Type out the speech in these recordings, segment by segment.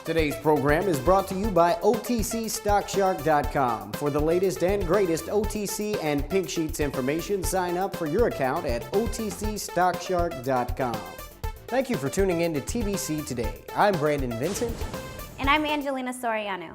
Today's program is brought to you by OTCStockShark.com. For the latest and greatest OTC and Pink Sheets information, sign up for your account at OTCStockShark.com. Thank you for tuning in to TBC Today. I'm Brandon Vincent. And I'm Angelina Soriano.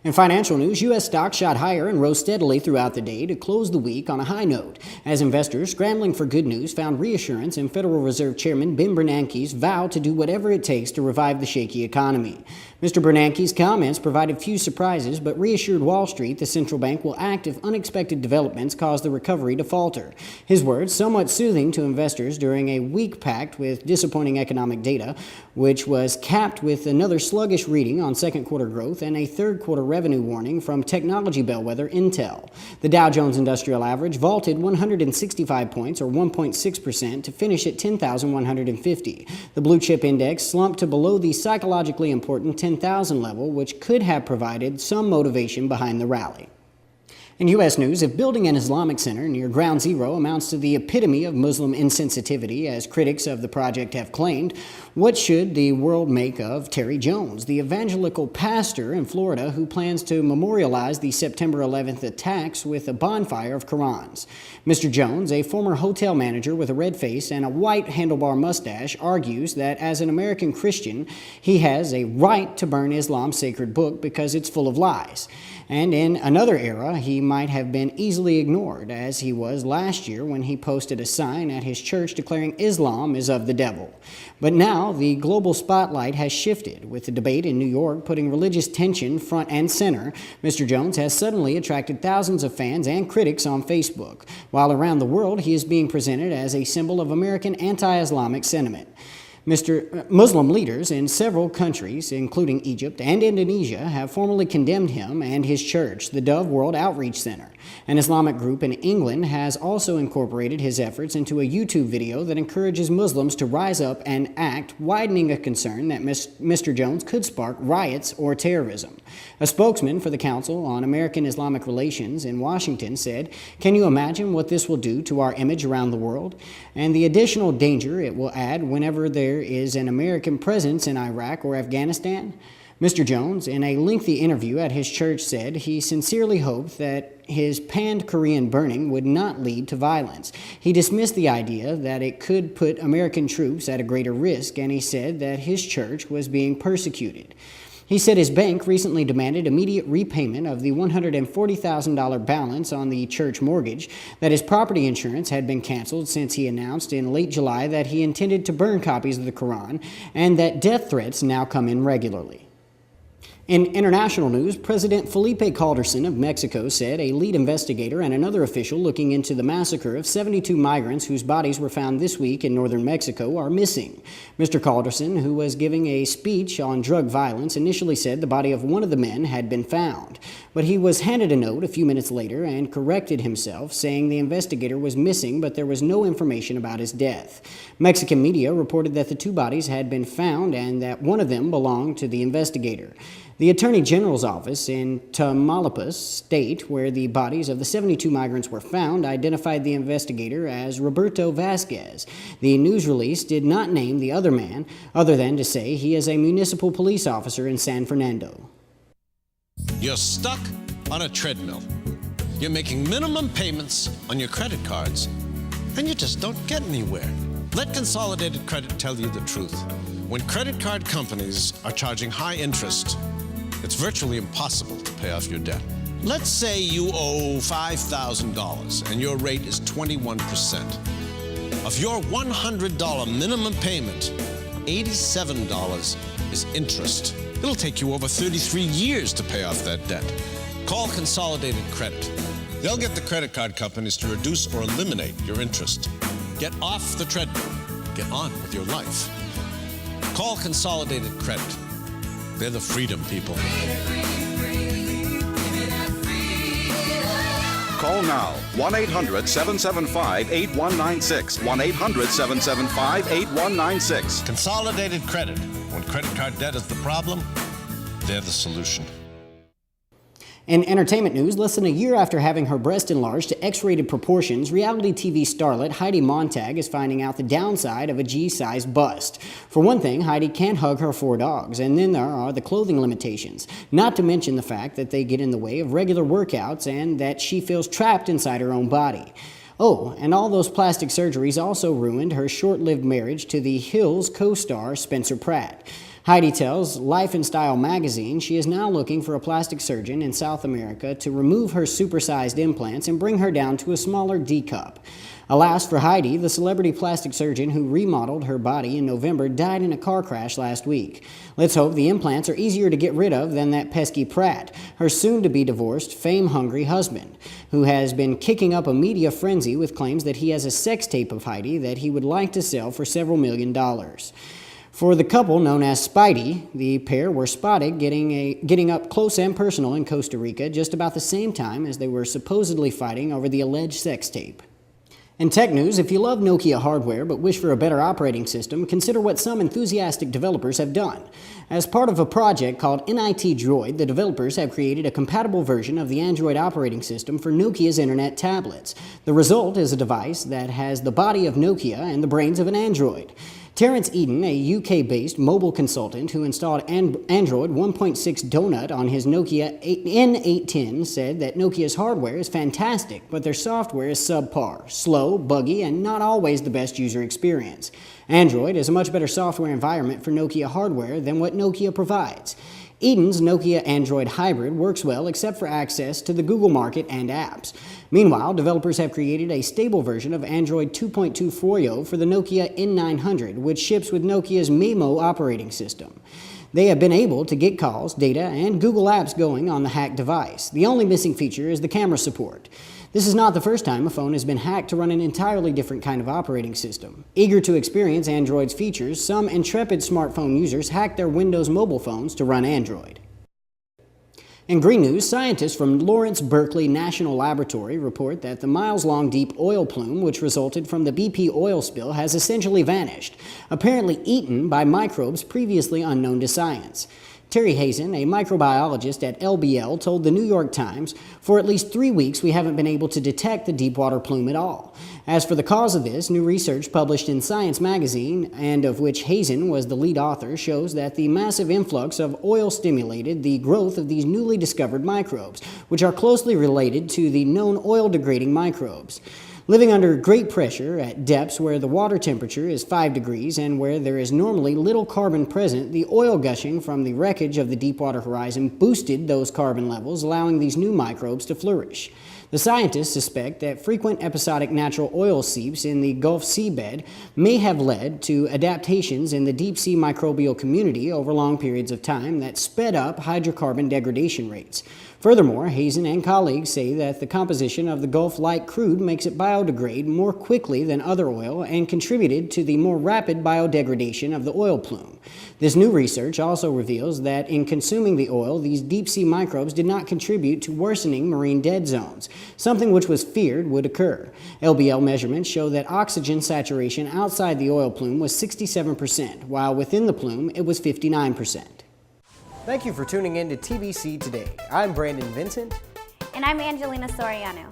In financial news, U.S. stocks shot higher and rose steadily throughout the day to close the week on a high note, as investors scrambling for good news found reassurance in Federal Reserve Chairman Ben Bernanke's vow to do whatever it takes to revive the shaky economy. Mr. Bernanke's comments provided few surprises, but reassured Wall Street the central bank will act if unexpected developments cause the recovery to falter. His words, somewhat soothing to investors during a week packed with disappointing economic data, which was capped with another sluggish reading on second quarter growth and a third quarter revenue warning from technology bellwether Intel. The Dow Jones Industrial Average vaulted 165 points, or 1.6%, to finish at 10,150. The blue chip index slumped to below the psychologically important 10,000 level, which could have provided some motivation behind the rally. In U.S. news, if building an Islamic center near Ground Zero amounts to the epitome of Muslim insensitivity, as critics of the project have claimed, what should the world make of Terry Jones, the evangelical pastor in Florida who plans to memorialize the September 11th attacks with a bonfire of Qurans? Mr. Jones, a former hotel manager with a red face and a white handlebar mustache, argues that as an American Christian, he has a right to burn Islam's sacred book because it's full of lies. And in another era, he might have been easily ignored, as he was last year when he posted a sign at his church declaring Islam is of the devil. But now the global spotlight has shifted, with the debate in New York putting religious tension front and center. Mr. Jones has suddenly attracted thousands of fans and critics on Facebook, while around the world he is being presented as a symbol of American anti-Islamic sentiment. Muslim leaders in several countries, including Egypt and Indonesia, have formally condemned him and his church, the Dove World Outreach Center. An Islamic group in England has also incorporated his efforts into a YouTube video that encourages Muslims to rise up and act, widening a concern that Mr. Jones could spark riots or terrorism. A spokesman for the Council on American Islamic Relations in Washington said, "Can you imagine what this will do to our image around the world? And the additional danger it will add whenever there is an American presence in Iraq or Afghanistan?" Mr. Jones, in a lengthy interview at his church, said he sincerely hoped that his pan-Korean burning would not lead to violence. He dismissed the idea that it could put American troops at a greater risk, and he said that his church was being persecuted. He said his bank recently demanded immediate repayment of the $140,000 balance on the church mortgage, that his property insurance had been canceled since he announced in late July that he intended to burn copies of the Quran, and that death threats now come in regularly. In international news, President Felipe Calderson of Mexico said a lead investigator and another official looking into the massacre of 72 migrants whose bodies were found this week in northern Mexico are missing. Mr. Calderson, who was giving a speech on drug violence, initially said the body of one of the men had been found. But he was handed a note a few minutes later and corrected himself, saying the investigator was missing, but there was no information about his death. Mexican media reported that the two bodies had been found and that one of them belonged to the investigator. The Attorney General's office in Tamaulipas state, where the bodies of the 72 migrants were found, identified the investigator as Roberto Vasquez. The news release did not name the other man, other than to say he is a municipal police officer in San Fernando. You're stuck on a treadmill. You're making minimum payments on your credit cards, and you just don't get anywhere. Let Consolidated Credit tell you the truth. When credit card companies are charging high interest, it's virtually impossible to pay off your debt. Let's say you owe $5,000 and your rate is 21%. Of your $100 minimum payment, $87 is interest. It'll take you over 33 years to pay off that debt. Call Consolidated Credit. They'll get the credit card companies to reduce or eliminate your interest. Get off the treadmill. Get on with your life. Call Consolidated Credit. They're the freedom people. Call now, 1-800-775-8196, 1-800-775-8196. Consolidated Credit. When credit card debt is the problem, they're the solution. In entertainment news, less than a year after having her breast enlarged to X-rated proportions, reality TV starlet Heidi Montag is finding out the downside of a G-sized bust. For one thing, Heidi can't hug her 4 dogs, and then there are the clothing limitations, not to mention the fact that they get in the way of regular workouts and that she feels trapped inside her own body. Oh, and all those plastic surgeries also ruined her short-lived marriage to the Hills co-star Spencer Pratt. Heidi tells Life and Style magazine she is now looking for a plastic surgeon in South America to remove her supersized implants and bring her down to a smaller D-cup. Alas for Heidi, the celebrity plastic surgeon who remodeled her body in November died in a car crash last week. Let's hope the implants are easier to get rid of than that pesky Pratt, her soon-to-be-divorced, fame-hungry husband, who has been kicking up a media frenzy with claims that he has a sex tape of Heidi that he would like to sell for several $1 million. For the couple known as Spidey, the pair were spotted getting up close and personal in Costa Rica just about the same time as they were supposedly fighting over the alleged sex tape. In tech news, if you love Nokia hardware but wish for a better operating system, consider what some enthusiastic developers have done. As part of a project called NIT Droid, the developers have created a compatible version of the Android operating system for Nokia's internet tablets. The result is a device that has the body of Nokia and the brains of an Android. Terrence Eden, a UK-based mobile consultant who installed Android 1.6 Donut on his Nokia N810, said that Nokia's hardware is fantastic, but their software is subpar, slow, buggy, and not always the best user experience. Android is a much better software environment for Nokia hardware than what Nokia provides. Eden's Nokia Android hybrid works well except for access to the Google Market and apps. Meanwhile, developers have created a stable version of Android 2.2 Froyo for the Nokia N900, which ships with Nokia's Memo operating system. They have been able to get calls, data, and Google Apps going on the hacked device. The only missing feature is the camera support. This is not the first time a phone has been hacked to run an entirely different kind of operating system. Eager to experience Android's features, some intrepid smartphone users hacked their Windows mobile phones to run Android. In green news, scientists from Lawrence Berkeley National Laboratory report that the miles-long deep oil plume which resulted from the BP oil spill has essentially vanished, apparently eaten by microbes previously unknown to science. Terry Hazen, a microbiologist at LBL, told the New York Times, "For at least 3 weeks we haven't been able to detect the deepwater plume at all." As for the cause of this, new research published in Science magazine, and of which Hazen was the lead author, shows that the massive influx of oil stimulated the growth of these newly discovered microbes, which are closely related to the known oil-degrading microbes. Living under great pressure at depths where the water temperature is 5 degrees and where there is normally little carbon present, the oil gushing from the wreckage of the Deepwater Horizon boosted those carbon levels, allowing these new microbes to flourish. The scientists suspect that frequent episodic natural oil seeps in the Gulf seabed may have led to adaptations in the deep-sea microbial community over long periods of time that sped up hydrocarbon degradation rates. Furthermore, Hazen and colleagues say that the composition of the Gulf light crude makes it biodegrade more quickly than other oil and contributed to the more rapid biodegradation of the oil plume. This new research also reveals that in consuming the oil, these deep-sea microbes did not contribute to worsening marine dead zones, something which was feared would occur. LBL measurements show that oxygen saturation outside the oil plume was 67%, while within the plume it was 59%. Thank you for tuning in to TBC Today. I'm Brandon Vincent. And I'm Angelina Soriano.